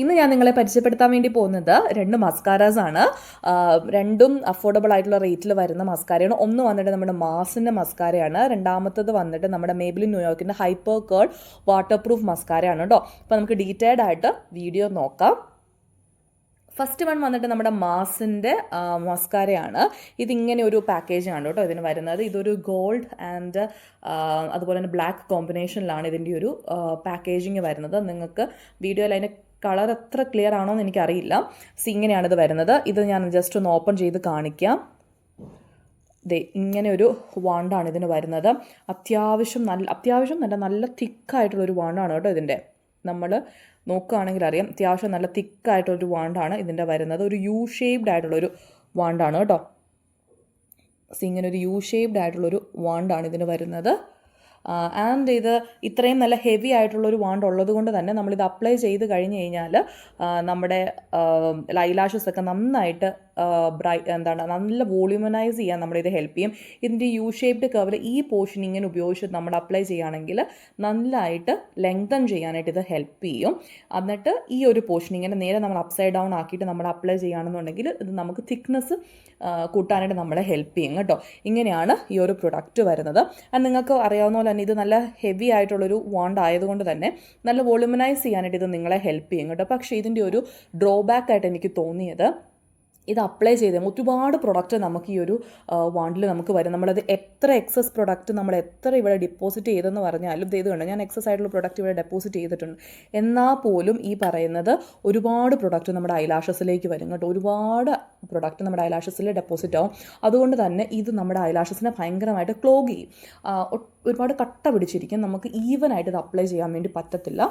ഇന്ന് ഞാൻ നിങ്ങളെ പരിചയപ്പെടുത്താൻ വേണ്ടി പോകുന്നത് രണ്ട് മസ്കാരാസ് ആണ്. രണ്ടും അഫോർഡബിൾ ആയിട്ടുള്ള റേറ്റിൽ വരുന്ന മസ്കാരയാണ്. ഒന്ന് വന്നിട്ട് നമ്മുടെ മാസിൻ്റെ മസ്കാരയാണ്, രണ്ടാമത്തത് വന്നിട്ട് നമ്മുടെ മേബിലിൻ ന്യൂയോർക്കിൻ്റെ ഹൈപ്പർ കേൾ വാട്ടർ പ്രൂഫ് മസ്കാരയാണ് കേട്ടോ. അപ്പോൾ നമുക്ക് ഡീറ്റെയിൽഡ് ആയിട്ട് വീഡിയോ നോക്കാം. ഫസ്റ്റ് വൺ വന്നിട്ട് നമ്മുടെ മാസിൻ്റെ മസ്കാരയാണ്. ഇതിങ്ങനെ ഒരു പാക്കേജാണ് കേട്ടോ ഇതിന് വരുന്നത്. ഇതൊരു ഗോൾഡ് ആൻഡ് അതുപോലെ തന്നെ ബ്ലാക്ക് കോമ്പിനേഷനിലാണ് ഇതിൻ്റെ ഒരു പാക്കേജിങ് വരുന്നത്. നിങ്ങൾക്ക് വീഡിയോയിൽ അതിൻ്റെ കളർ എത്ര ക്ലിയർ ആണോ എന്ന് എനിക്കറിയില്ല. ഇങ്ങനെയാണിത് വരുന്നത്. ഇത് ഞാൻ ജസ്റ്റ് ഒന്ന് ഓപ്പൺ ചെയ്ത് കാണിക്കാം. ഇങ്ങനെ ഒരു വാണ്ടാണ് ഇതിന് വരുന്നത്. അത്യാവശ്യം നല്ല തിക്കായിട്ടുള്ളൊരു വാണ്ടാണ് കേട്ടോ ഇതിൻ്റെ. നമ്മൾ നോക്കുകയാണെങ്കിൽ അറിയാം, അത്യാവശ്യം നല്ല തിക്കായിട്ടുള്ളൊരു വാണ്ടാണ് ഇതിൻ്റെ വരുന്നത്. ഒരു യു ഷേപ്ഡ് ആയിട്ടുള്ളൊരു വാണ്ടാണ് കേട്ടോ. ഇങ്ങനെ ഒരു യു ഷേപ്ഡ് ആയിട്ടുള്ളൊരു വാണ്ടാണ് ഇതിന് വരുന്നത്. ആൻഡ് ഇത് ഇത്രയും നല്ല ഹെവി ആയിട്ടുള്ളൊരു വാണ്ട് ഉള്ളത് കൊണ്ട് തന്നെ നമ്മളിത് അപ്ലൈ ചെയ്ത് കഴിഞ്ഞ് കഴിഞ്ഞാൽ നമ്മുടെ ഐലാഷസ് ഒക്കെ നന്നായിട്ട് നല്ല വോളിയൂമനൈസ് ചെയ്യാൻ നമ്മളിത് ഹെൽപ്പ് ചെയ്യും. ഇതിൻ്റെ യു ഷേപ്ഡ് കർവിൽ ഈ പോർഷൻ ഇങ്ങനെ ഉപയോഗിച്ച് നമ്മൾ അപ്ലൈ ചെയ്യുകയാണെങ്കിൽ നല്ലതായിട്ട് ലെങ്തൻ ചെയ്യാനായിട്ട് ഇത് ഹെൽപ്പ് ചെയ്യും. എന്നിട്ട് ഈ ഒരു പോർഷൻ ഇങ്ങനെ നേരെ നമ്മൾ അപ്സൈഡ് ഡൗൺ ആക്കിയിട്ട് നമ്മൾ അപ്ലൈ ചെയ്യുകയാണെന്നുണ്ടെങ്കിൽ ഇത് നമുക്ക് തിക്നെസ് കൂട്ടാനായിട്ട് നമ്മളെ ഹെൽപ്പ് ചെയ്യും കേട്ടോ. ഇങ്ങനെയാണ് ഈ ഒരു പ്രൊഡക്റ്റ് വരുന്നത്. ആൻഡ് നിങ്ങൾക്ക് അറിയാവുന്ന പോലെ തന്നെ ഇത് നല്ല ഹെവി ആയിട്ടുള്ളൊരു വാണ്ട് ആയതുകൊണ്ട് തന്നെ നല്ല വോളിയൂമനൈസ് ചെയ്യാനായിട്ട് ഇത് നിങ്ങളെ ഹെൽപ്പ് ചെയ്യും കേട്ടോ. പക്ഷേ ഇതിൻ്റെ ഒരു ഡ്രോബാക്ക് ആയിട്ട് എനിക്ക് തോന്നിയത്, ഇത് അപ്ലൈ ചെയ്ത് ഒരുപാട് പ്രൊഡക്റ്റ് നമുക്ക് ഈ ഒരു വാണ്ടിൽ നമുക്ക് വരും. നമ്മളത് എത്ര എക്സസ് പ്രൊഡക്റ്റ് നമ്മൾ എത്ര ഇവിടെ ഡിപ്പോസിറ്റ് ചെയ്തെന്ന് പറഞ്ഞാലും ഇത് കണ്ടോ, ഞാൻ എക്സസ് ആയിട്ടുള്ള പ്രൊഡക്റ്റ് ഇവിടെ ഡെപ്പോസിറ്റ് ചെയ്തിട്ടുണ്ട്. എന്നാൽ പോലും ഈ പറയുന്നത് ഒരുപാട് പ്രൊഡക്റ്റ് നമ്മുടെ ഐലാഷസിലേക്ക് വരും കേട്ടോ. ഒരുപാട് പ്രൊഡക്റ്റ് നമ്മുടെ ഐലാഷസിൽ ഡെപ്പോസിറ്റ് ആവും. അതുകൊണ്ട് തന്നെ ഇത് നമ്മുടെ ഐലാഷസിനെ ഭയങ്കരമായിട്ട് ക്ലോഗ് ചെയ്യും. ഒരുപാട് കട്ട പിടിച്ചിരിക്കും. നമുക്ക് ഈവനായിട്ട് ഇത് അപ്ലൈ ചെയ്യാൻ വേണ്ടി പറ്റത്തില്ല.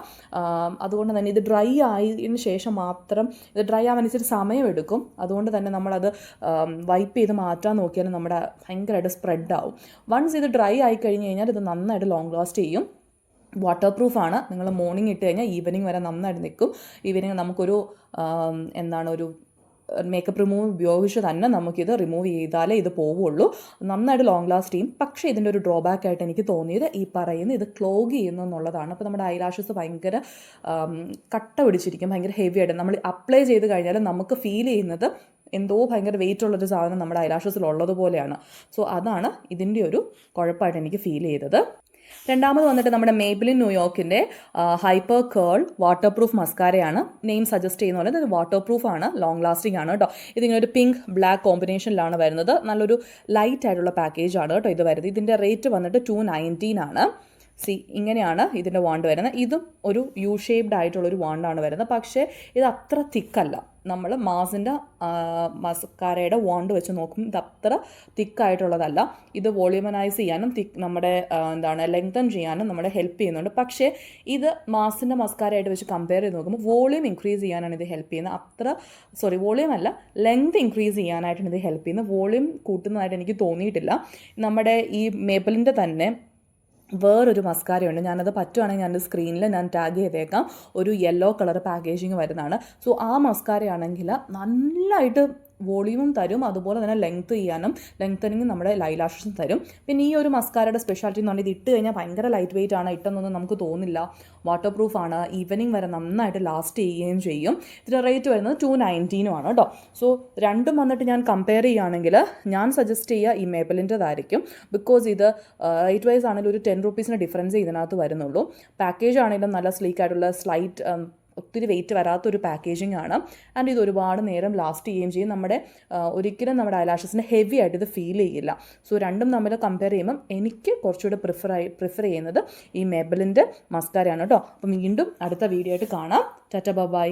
അതുകൊണ്ട് തന്നെ ഇത് ഡ്രൈ ആയതിനു ശേഷം മാത്രം, ഇത് ഡ്രൈ ആവാൻ ഇച്ചിരി സമയമെടുക്കും. അതുകൊണ്ട് തന്നെ നമ്മളത് വൈപ്പ് ചെയ്ത് മാറ്റാൻ നോക്കിയാൽ നമ്മുടെ ഭയങ്കരമായിട്ട് സ്പ്രെഡ് ആവും. വൺസ് ഇത് ഡ്രൈ ആയി കഴിഞ്ഞ് കഴിഞ്ഞാൽ ഇത് നന്നായിട്ട് ലോങ് ലാസ്റ്റ് ചെയ്യും. വാട്ടർ പ്രൂഫാണ്. നിങ്ങൾ മോർണിംഗ് ഇട്ട് കഴിഞ്ഞാൽ ഈവനിങ് വരെ നന്നായിട്ട് നിൽക്കും. ഈവനിങ് നമുക്കൊരു ഒരു മേക്കപ്പ് റിമൂവ് ഉപയോഗിച്ച് തന്നെ നമുക്കിത് റിമൂവ് ചെയ്താലേ ഇത് പോവുള്ളൂ. നന്നായിട്ട് ലോങ് ലാസ്റ്റ് ചെയ്യും. പക്ഷേ ഇതിൻ്റെ ഒരു ഡ്രോബാക്ക് ആയിട്ട് എനിക്ക് തോന്നിയത് ഈ പറയുന്നത് ഇത് ക്ലോഗ് ചെയ്യുന്നു എന്നുള്ളതാണ്. അപ്പോൾ നമ്മുടെ ഐലാഷസ് ഭയങ്കര കട്ട പിടിച്ചിരിക്കും, ഭയങ്കര ഹെവി ആയിട്ട്. നമ്മൾ അപ്ലൈ ചെയ്ത് കഴിഞ്ഞാൽ നമുക്ക് ഫീൽ ചെയ്യുന്നത് എന്തോ ഭയങ്കര വെയിറ്റ് ഉള്ളൊരു സാധനം നമ്മുടെ ഐലാഷസിലുള്ളതുപോലെയാണ്. സോ അതാണ് ഇതിൻ്റെ ഒരു കുഴപ്പമായിട്ട് എനിക്ക് ഫീൽ ചെയ്തത്. രണ്ടാമത് വന്നിട്ട് നമ്മുടെ മേബിലിൻ ന്യൂയോർക്കിൻ്റെ ഹൈപ്പർ കേൾ വാട്ടർ പ്രൂഫ് മസ്കാരയാണ്. നെയിം സജസ്റ്റ് ചെയ്യുന്ന പോലെ ഇത് വാട്ടർ പ്രൂഫ് ആണ്, ലോങ് ലാസ്റ്റിംഗ് ആണ് കേട്ടോ. ഇതിങ്ങനെ ഒരു പിങ്ക് ബ്ലാക്ക് കോമ്പിനേഷനിലാണ് വരുന്നത്. നല്ലൊരു ലൈറ്റ് ആയിട്ടുള്ള പാക്കേജാണ് കേട്ടോ ഇത് വരുന്നത്. ഇതിൻ്റെ റേറ്റ് വന്നിട്ട് $219 ആണ്. ഇങ്ങനെയാണ് ഇതിൻ്റെ വാണ്ട് വരുന്നത്. ഇതും ഒരു യു ഷേപ്ഡ് ആയിട്ടുള്ളൊരു വാണ്ടാണ് വരുന്നത്. പക്ഷേ ഇത് അത്ര തിക്കല്ല. നമ്മൾ മാസിൻ്റെ മസ്കാരയുടെ വാണ്ട് വെച്ച് നോക്കും, ഇത് അത്ര തിക്കായിട്ടുള്ളതല്ല. ഇത് വോളിയൂമനൈസ് ചെയ്യാനും നമ്മുടെ ലെങ്തൻ ചെയ്യാനും നമ്മളെ ഹെൽപ്പ് ചെയ്യുന്നുണ്ട്. പക്ഷേ ഇത് മാസിൻ്റെ മസ്കാരയായിട്ട് വെച്ച് കമ്പയർ ചെയ്ത് നോക്കുമ്പോൾ വോളിയൂം ഇൻക്രീസ് ചെയ്യാനാണ് ഇത് ഹെൽപ്പ് ചെയ്യുന്നത്. വോളിയൂം അല്ല, ലെങ്ത് ഇൻക്രീസ് ചെയ്യാനായിട്ടാണ് ഇത് ഹെൽപ്പ് ചെയ്യുന്നത്. വോളിയൂം കൂട്ടുന്നതായിട്ട് എനിക്ക് തോന്നിയിട്ടില്ല. നമ്മുടെ ഈ മേബിലിൻ്റെ തന്നെ വേറൊരു മസ്കാരയുണ്ട്. ഞാനത് പറ്റുവാണെങ്കിൽ ഞാൻ സ്ക്രീനിൽ ടാഗ് ചെയ്തേക്കാം. ഒരു യെല്ലോ കളർ പാക്കേജിങ് വരുന്നതാണ്. സോ ആ മസ്കാരയാണെങ്കിൽ നല്ലതായിട്ട് വോളിയൂമും തരും, അതുപോലെ തന്നെ ലെങ്തനിങ് നമ്മുടെ ലൈലാഷസും തരും. പിന്നെ ഈ ഒരു മസ്കാരയുടെ സ്പെഷ്യാലിറ്റി എന്ന് പറഞ്ഞാൽ ഇത് ഇട്ട് കഴിഞ്ഞാൽ ഭയങ്കര ലൈറ്റ് വെയിറ്റ് ആണ്, ഇട്ടെന്നൊന്നും നമുക്ക് തോന്നില്ല. വാട്ടർ പ്രൂഫ് ആണ്, ഈവനിങ് വരെ നന്നായിട്ട് ലാസ്റ്റ് ചെയ്യുകയും ചെയ്യും. ഇതിൻ്റെ റേറ്റ് വരുന്നത് $219 ആണ് കേട്ടോ. സോ രണ്ടും വന്നിട്ട് ഞാൻ കമ്പയർ ചെയ്യുകയാണെങ്കിൽ ഞാൻ സജസ്റ്റ് ചെയ്യുക ഈ മേബിലിൻ്റെതായിരിക്കും. ബിക്കോസ് ഇത് റേറ്റ് വൈസ് ആണെങ്കിലും ഒരു $10 ഡിഫറൻസ് ഇതിനകത്ത് വരുന്നുള്ളൂ. പാക്കേജ് ആണെങ്കിലും നല്ല സ്ലീക്ക് ആയിട്ടുള്ള ഒത്തിരി വെയിറ്റ് വരാത്തൊരു പാക്കേജിങ് ആണ്. ആൻഡ് ഇത് ഒരുപാട് നേരം ലാസ്റ്റ് ചെയ്യുകയും ചെയ്യും. ഒരിക്കലും നമ്മുടെ ഐലാഷസിന് ഹെവി ആയിട്ട് ഇത് ഫീൽ ചെയ്യില്ല. സോ രണ്ടും തമ്മിൽ കമ്പയർ ചെയ്യുമ്പം എനിക്ക് കുറച്ചുകൂടെ പ്രിഫർ ചെയ്യുന്നത് ഈ മേബിലിൻ്റെ മസ്കാരയാണ് കേട്ടോ. അപ്പം വീണ്ടും അടുത്ത വീഡിയോ ആയിട്ട് കാണാം. ടാറ്റ ബൈ.